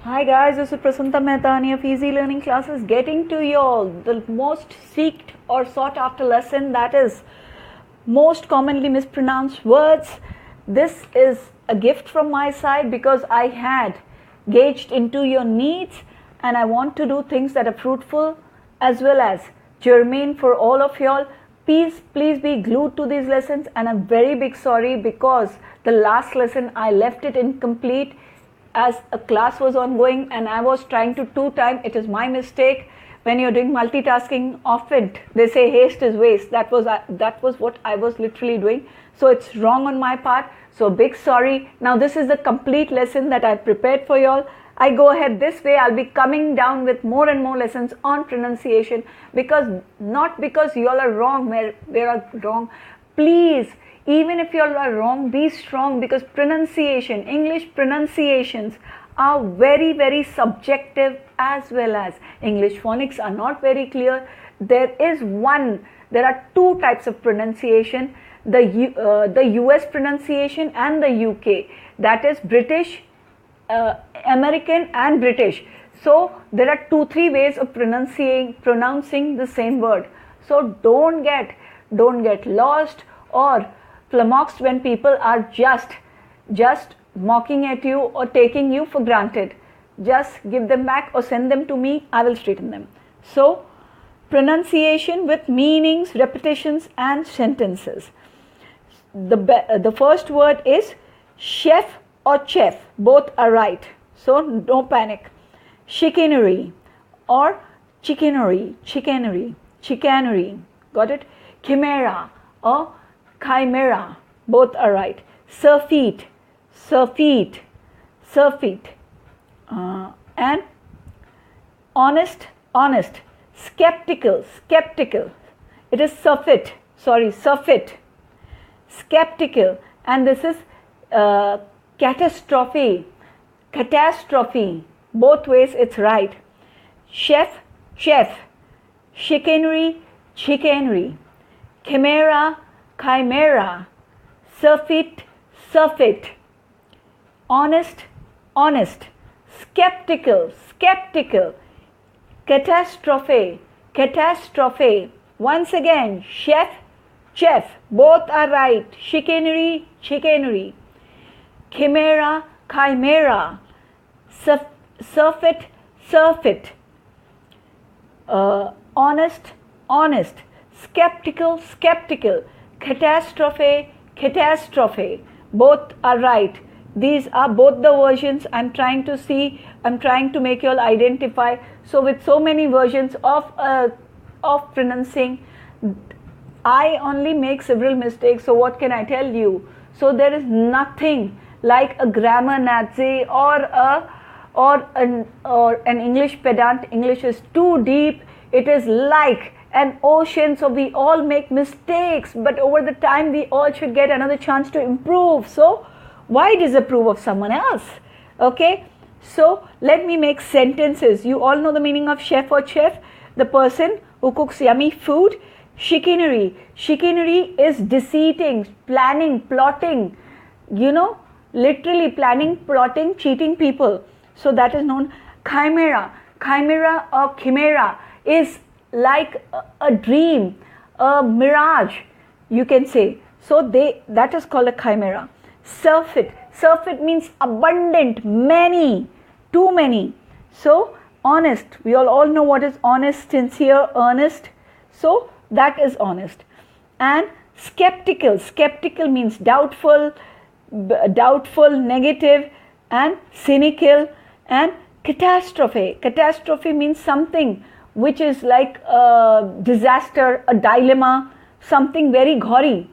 Hi guys, this is Prasanta Mehtani of Easy Learning Classes getting to you all the most seeked or sought after lesson, that is most commonly mispronounced words. This is a gift from my side because I had gauged into your needs and I want to do things that are fruitful as well as germane for all of y'all. Please be glued to these lessons, and I'm very big sorry because the last lesson I left it incomplete as a class was ongoing and I was trying to two-time. It is my mistake. When you're doing multitasking, often they say haste is waste. That was what I was literally doing. So it's wrong on my part. So big sorry. Now this is the complete lesson that I prepared for y'all. I go ahead this way. I'll be coming down with more and more lessons on pronunciation, because not because y'all are wrong where they are wrong. Please, even if you all are wrong, be strong, because pronunciation, English pronunciations are very, very subjective, as well as English phonics are not very clear. There are two types of pronunciation, the US pronunciation and the UK, that is British, American and British. So there are 2-3 ways of pronouncing the same word. So don't get lost or flummoxed when people are just mocking at you or taking you for granted. Just give them back or send them to me. I will straighten them. So pronunciation with meanings, repetitions and sentences. The first word is chef or chef. Both are right, so no panic. Chicanery or chicanery. Got it? Chimera or chimera, both are right. Surfeit, and honest. Skeptical, it is surfeit. Skeptical, and this is catastrophe. Both ways it's right. Chef, chicanery, chimera, surfeit, honest, skeptical, catastrophe. Once again, chef, both are right. Chicanery, chimera, surfeit, honest, skeptical, catastrophe, both are right. These are both the versions I'm trying to make you all identify. So with so many versions of pronouncing, I only make several mistakes, so what can I tell you? So there is nothing like a grammar Nazi or an English pedant. English is too deep. It is like an ocean, so we all make mistakes, but over the time we all should get another chance to improve. So why disapprove of someone else? Okay, so let me make sentences. You all know the meaning of chef or chef, the person who cooks yummy food. Chicanery is deceiving, planning, plotting, literally planning, plotting, cheating people. So that is known. Chimera or chimera is like a dream, a mirage, you can say. So that is called a chimera. Surfeit means abundant, many, too many. So honest, we all know what is honest, sincere, earnest. So that is honest. And skeptical means doubtful, negative and cynical. And catastrophe means something which is like a disaster, a dilemma, something very gory.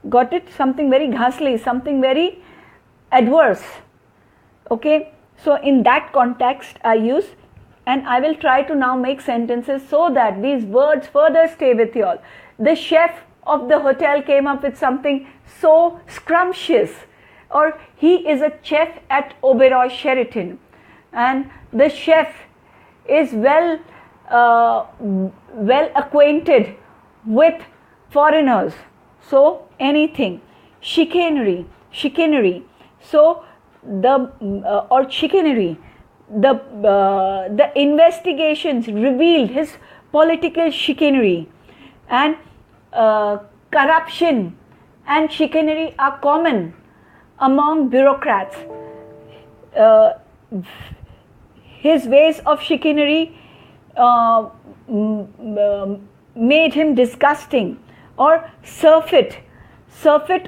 Got it? Something very ghastly, something very adverse. Okay, so in that context I use, and I will try to now make sentences so that these words further stay with you all. The chef of the hotel came up with something so scrumptious, or he is a chef at Oberoi Sheraton, and the chef is well acquainted with foreigners. So anything. Chicanery. So or chicanery, the investigations revealed his political chicanery, and corruption and chicanery are common among bureaucrats. His ways of chicanery made him disgusting. Or surfeit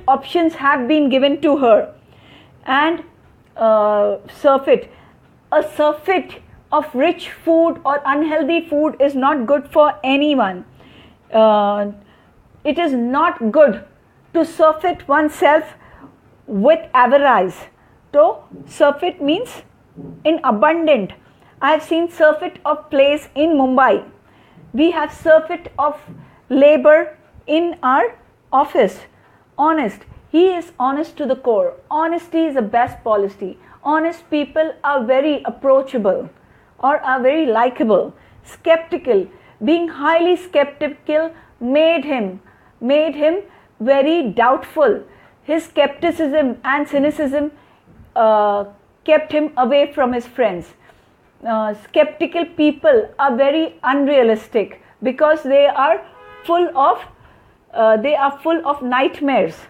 options have been given to her, and surfeit, a surfeit of rich food or unhealthy food is not good for anyone. It is not good to surfeit oneself with avarice. So surfeit means in abundant. I have seen surfeit of place in Mumbai. We have surfeit of labor in our office. Honest. He is honest to the core. Honesty is the best policy. Honest people are very approachable or are very likable. Skeptical. Being highly skeptical made him very doubtful. His skepticism and cynicism kept him away from his friends. Skeptical people are very unrealistic because they are full of nightmares.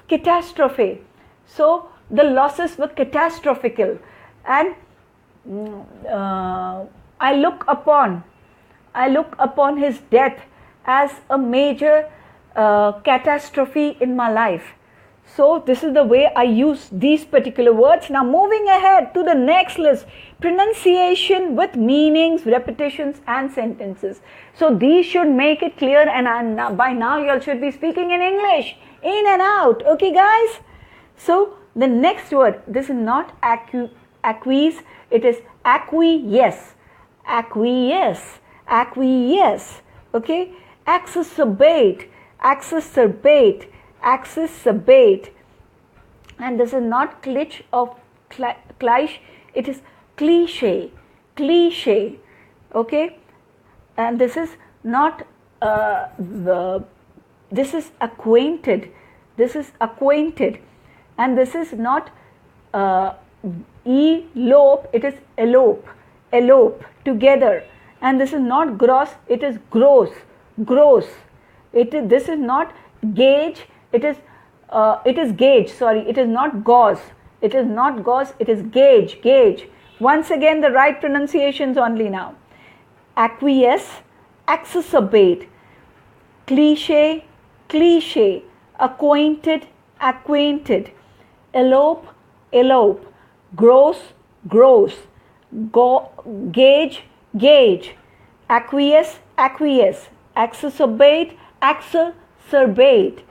Catastrophe. So the losses were catastrophical, and I look upon his death as a major catastrophe in my life. So this is the way I use these particular words. Now moving ahead to the next list, pronunciation with meanings, repetitions and sentences. So these should make it clear, and by now you all should be speaking in English, in and out. Okay guys? So the next word, this is not acquiesce, it is acquiesce. Acquiesce. Acquiesce. Okay? Exacerbate. Exacerbate. Exacerbate. And this is not glitch of cliché, it is cliche. Cliche. Okay? And this is not this is acquainted. This is acquainted. And this is not elope, it is elope. Elope. Together. And this is not gross, it is gross. Gross. This is not gauge, it is gauge, sorry, it is not gauze. It is not gauze, it is gauge. Gauge. Once again the right pronunciations only now. Acquiesce, exacerbate, cliche, cliche, acquainted, acquainted, elope, elope, gross, gross, gauge, gauge, acquiesce, acquiesce, exacerbate, exacerbate,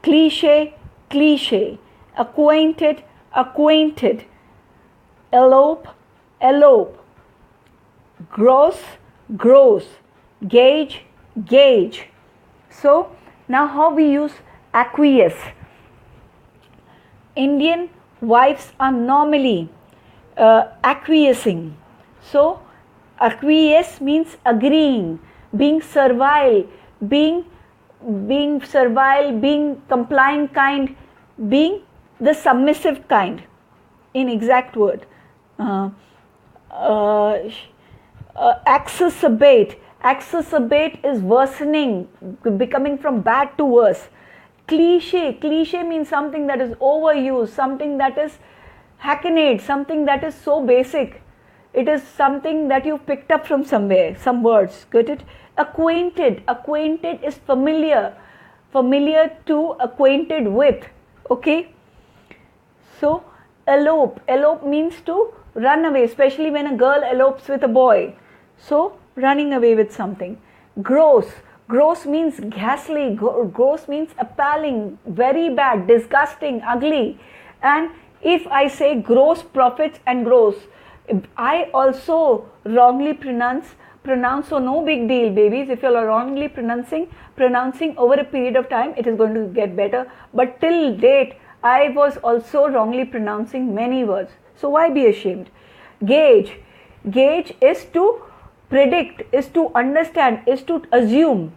cliche, cliche, acquainted, acquainted, elope, elope, gross, gross, gauge, gauge. So now how we use acquiesce. Indian wives are normally acquiescing. So acquiesce means agreeing, being servile, being complying kind, being the submissive kind, in exact word. Exacerbate. Exacerbate is worsening, becoming from bad to worse. Cliche. Cliche means something that is overused, something that is hackneyed, something that is so basic. It is something that you picked up from somewhere, some words. Got it? Acquainted. Acquainted is familiar. Familiar to, acquainted with. Okay? So, elope. Elope means to run away, especially when a girl elopes with a boy. So, running away with something. Gross. Gross means ghastly. Gross means appalling, very bad, disgusting, ugly. And if I say gross profits and gross, I also wrongly pronounce, so no big deal, babies. If you are wrongly pronouncing over a period of time, it is going to get better. But till date, I was also wrongly pronouncing many words. So why be ashamed? Gauge. Gauge is to predict, is to understand, is to assume.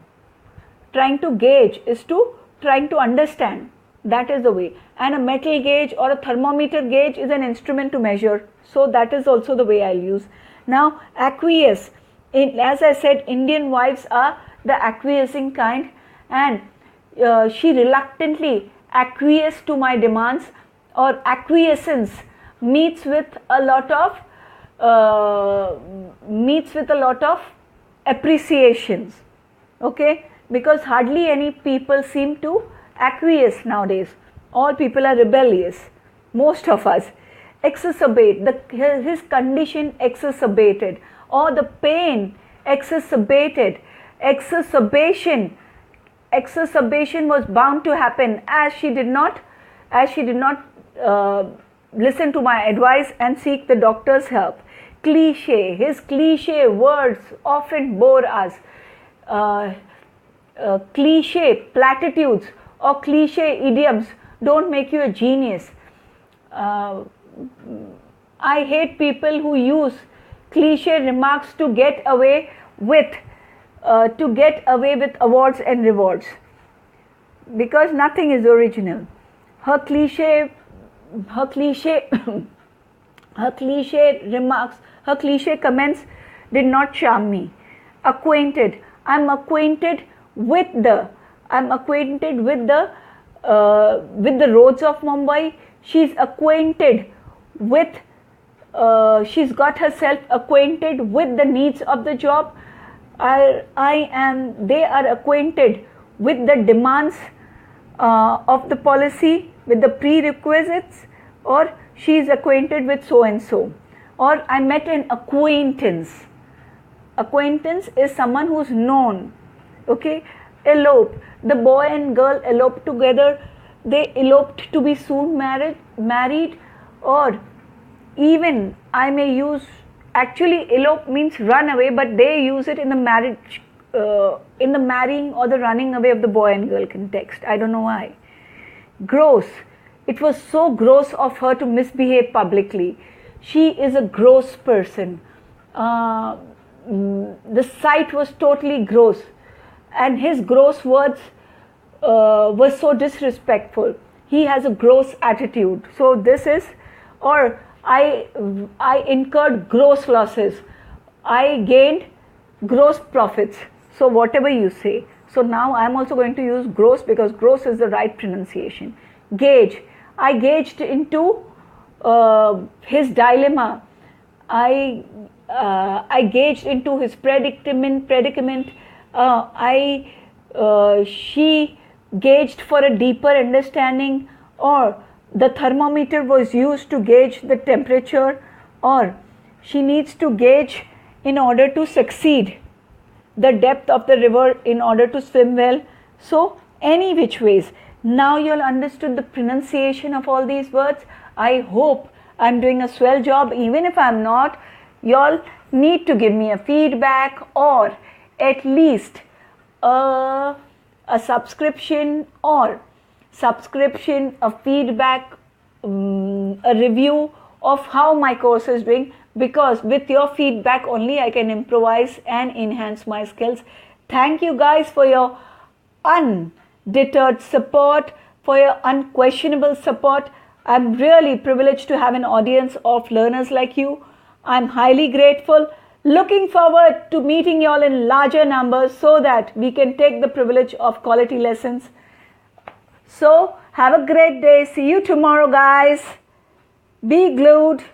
Trying to gauge is to trying to understand. That is the way. And a metal gauge or a thermometer gauge is an instrument to measure. So that is also the way I'll use. Now, aqueous. As I said, Indian wives are the acquiescing kind, and she reluctantly acquiesced to my demands, or acquiescence meets with a lot of appreciations. Okay, because hardly any people seem to acquiesce nowadays. All people are rebellious. Most of us exacerbate his condition, exacerbated, or the pain exacerbated. Exacerbation was bound to happen, as she did not listen to my advice and seek the doctor's help. Cliche, his cliche words often bore us. Cliche platitudes or cliche idioms don't make you a genius. I hate people who use cliche remarks to get away with awards and rewards, because nothing is original. Her cliche remarks, her cliche comments did not charm me. Acquainted, I'm acquainted with the roads of Mumbai. She's acquainted with, she's got herself acquainted with the needs of the job. They are acquainted with the demands of the policy, with the prerequisites, or she is acquainted with so and so. Or I met an acquaintance. Acquaintance is someone who's known. Okay, elope. The boy and girl eloped together. They eloped to be soon married, or even I may use, actually elope means run away, but they use it in the marriage, in the marrying or the running away of the boy and girl context. I don't know why. Gross. It was so gross of her to misbehave publicly. She is a gross person. The sight was totally gross, and his gross words were so disrespectful. He has a gross attitude. So this is, or I incurred gross losses. I gained gross profits. So whatever you say. So now I am also going to use gross, because gross is the right pronunciation. Gauge. I gauged into his dilemma. I gauged into his predicament. She gauged for a deeper understanding, or the thermometer was used to gauge the temperature, or she needs to gauge in order to succeed the depth of the river in order to swim well. So any which ways. Now you all understood the pronunciation of all these words. I hope I'm doing a swell job. Even if I'm not, you all need to give me a feedback, or at least a subscription, a feedback, a review of how my course is doing, because with your feedback only I can improvise and enhance my skills. Thank you guys for your undeterred support, for your unquestionable support. I'm really privileged to have an audience of learners like you. I'm highly grateful. Looking forward to meeting you all in larger numbers so that we can take the privilege of quality lessons. So have a great day. See you tomorrow, guys. Be glued.